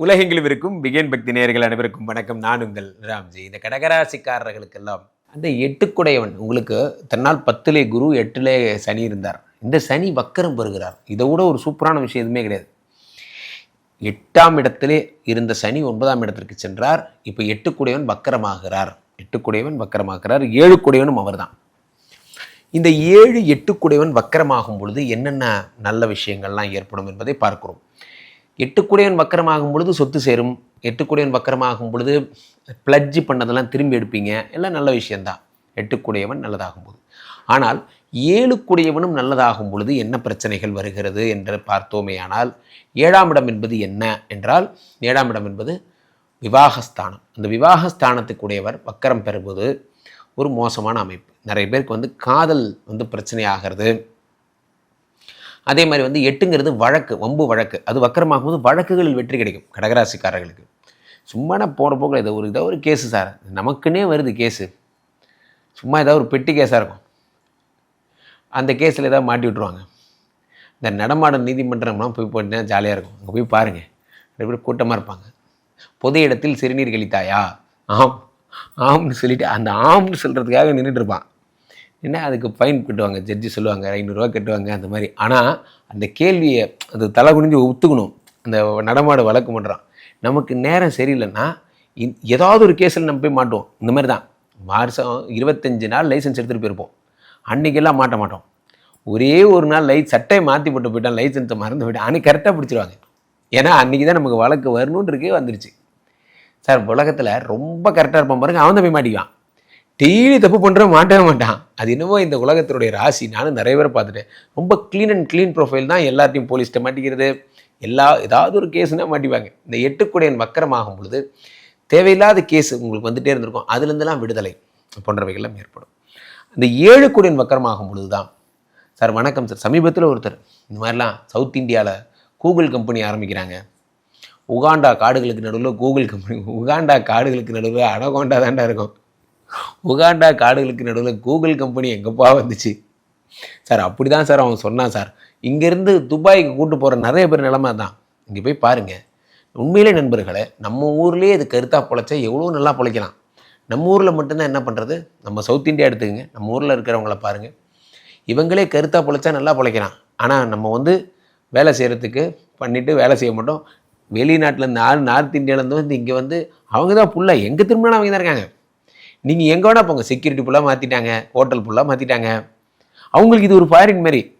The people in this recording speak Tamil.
உலகெங்கிலும் இருக்கும் பிகேன் பக்தி நேயர்கள் அனைவருக்கும் வணக்கம். நான் உங்கள் ராம்ஜி. இந்த கடகராசிக்காரர்களுக்கெல்லாம் அந்த எட்டுக்குடையவன் உங்களுக்கு தன்னால் 10லே குரு 8லே சனி இருந்தார். இந்த சனி வக்கரம் பெறுகிறார். இதை விட ஒரு சூப்பரான விஷயம் எதுவுமே கிடையாது. 8ஆம் இடத்திலே இருந்த சனி 9ஆம் இடத்திற்கு சென்றார். இப்போ எட்டுக்குடையவன் வக்கரமாகிறார். 7குடையவனும் அவர் தான். இந்த 7 8குடையவன் வக்கரமாகும் பொழுது என்னென்ன நல்ல விஷயங்கள்லாம் ஏற்படும் என்பதை பார்க்கிறோம். 8குடையவன் வக்கரமாகும் பொழுது சொத்து சேரும். 8குடையவன் வக்கரமாகும் பொழுது பிளட்ஜ் பண்ணதெல்லாம் திரும்பி எடுப்பீங்க. எல்லாம் நல்ல விஷயந்தான் 8குடையவன் நல்லதாகும் போது. ஆனால் 7குடையவனும் நல்லதாகும் பொழுது என்ன பிரச்சனைகள் வருகிறது என்று பார்த்தோமேயானால் 7ஆம் இடம் என்பது என்ன என்றால் 7ஆம் இடம் என்பது விவாகஸ்தானம். அந்த விவாகஸ்தானத்துக்குடையவர் வக்கரம் பெறும்போது ஒரு மோசமான அமைப்பு. நிறைய பேருக்கு காதல் பிரச்சனை ஆகிறது. அதே மாதிரி 8ங்கிறது வழக்கு, வம்பு வழக்கு. அது வக்கரமாகும் போது வழக்குகளில் வெற்றி கிடைக்கும் கடகராசிக்காரர்களுக்கு. சும்மா போகிற போக்கில் ஏதோ ஒரு கேஸு சார், நமக்குன்னே வருது கேஸு. சும்மா ஏதாவது ஒரு பெட்டி கேஸாக இருக்கும். அந்த கேஸில் ஏதாவது மாட்டி விட்ருவாங்க. இந்த நடமாடும் நீதிமன்றம்லாம் போய் போயிட்டுனா ஜாலியாக இருக்கும். அங்கே போய் பாருங்கள், நிறைய பேர் கூட்டமாக இருப்பாங்க. பொது இடத்தில் சிறுநீர் கழித்தாயா? ஆம்னு சொல்லிவிட்டு அந்த ஆம்னு சொல்கிறதுக்காக நின்றுட்டு இருப்பான். என்ன அதுக்கு ஃபைன் கட்டுவாங்க, ஜட்ஜி சொல்லுவாங்க 500 கட்டுவாங்க அந்த மாதிரி. ஆனால் அந்த கேள்வியை அது தலை குனிஞ்சு ஒத்துக்கணும். அந்த நடமாடு வழக்கு பண்ணுறான். நமக்கு நேரம் சரியில்லைன்னா ஏதாவது ஒரு கேஸில் நம்ம போய் மாட்டுவோம். இந்த மாதிரி தான் மாதம் 25 நாள் லைசன்ஸ் எடுத்துகிட்டு போயிருப்போம். அன்றைக்கெல்லாம் மாட்ட மாட்டோம். ஒரே ஒரு நாள் சட்டையை மாற்றி போட்டு போயிட்டான், லைசன்ஸை மறந்து போயிட்டான். அன்றைக்கி கரெக்டாக பிடிச்சிருவாங்க. ஏன்னா அன்றைக்கி தான் நமக்கு வழக்கு வரணுன்றக்கே வந்துருச்சு. சார் உலகத்தில் ரொம்ப கரெக்டாக இருப்பான் பாருங்க, அவன் தான் போய் மாட்டிக்குவான். டெய்லி தப்பு பண்ணுற மாட்டவே மாட்டான். அது என்னவோ இந்த உலகத்தினுடைய ராசி. நானும் நிறைய பேரை பார்த்துட்டேன். ரொம்ப க்ளீன் ப்ரொஃபைல் தான். எல்லாத்தையும் போலீஸ்கிட்ட மாட்டிக்கிறது, ஏதாவது ஒரு கேஸுனால் மாட்டிவாங்க. இந்த 8குடையன் வக்கரமாகும் பொழுது தேவையில்லாத கேஸு உங்களுக்கு வந்துகிட்டே இருந்திருக்கும். அதுலேருந்துலாம் விடுதலை போன்றவைகள்லாம் ஏற்படும். இந்த 7குடையன் வக்கரமாகும் பொழுது தான் சார் வணக்கம் சார், சமீபத்தில் ஒருத்தர் இந்த மாதிரிலாம் சவுத் இந்தியாவில் கூகுள் கம்பெனி ஆரம்பிக்கிறாங்க. உகாண்டா காடுகளுக்கு நடுவில் கூகுள் கம்பெனி. உகாண்டா காடுகளுக்கு நடுவில் அனகோண்டா தாண்டா இருக்கும். உகாண்டா காடுகளுக்கு நடுவில் கூகுள் கம்பெனி எங்கப்பா வந்துச்சு சார்? அப்படி தான் சார் அவன் சொன்னான் சார். இங்கேருந்து துபாய்க்கு கூட்டு போகிற நிறைய பேர் நிலைமை தான். இங்கே போய் பாருங்கள். உண்மையிலே நண்பர்களே, நம்ம ஊர்லேயே இது கருத்தாக பொழைச்சா எவ்வளோ நல்லா பொழைக்கலாம். நம்ம ஊரில் மட்டும்தான் என்ன பண்ணுறது? நம்ம சவுத் இந்தியா எடுத்துக்கங்க. நம்ம ஊரில் இருக்கிறவங்கள பாருங்கள். இவங்களே கருத்தாக பொழைச்சா நல்லா பொழைக்கலாம். ஆனால் நம்ம வேலை செய்கிறதுக்கு பண்ணிவிட்டு வேலை செய்ய மாட்டோம். வெளிநாட்டிலேருந்து நார்த் இந்தியாவிலேருந்து இங்கே அவங்க தான் ஃபுல்லாக எங்கே திரும்பினாலும் அவங்க தான் இருக்காங்க. நீங்கள் எங்கே வேணால் போங்க, செக்யூரிட்டி ஃபுல்லாக மாற்றிட்டாங்க, ஹோட்டல் ஃபுல்லாக மாற்றிட்டாங்க. அவங்களுக்கு இது ஒரு ஃபாரின் மாதிரி.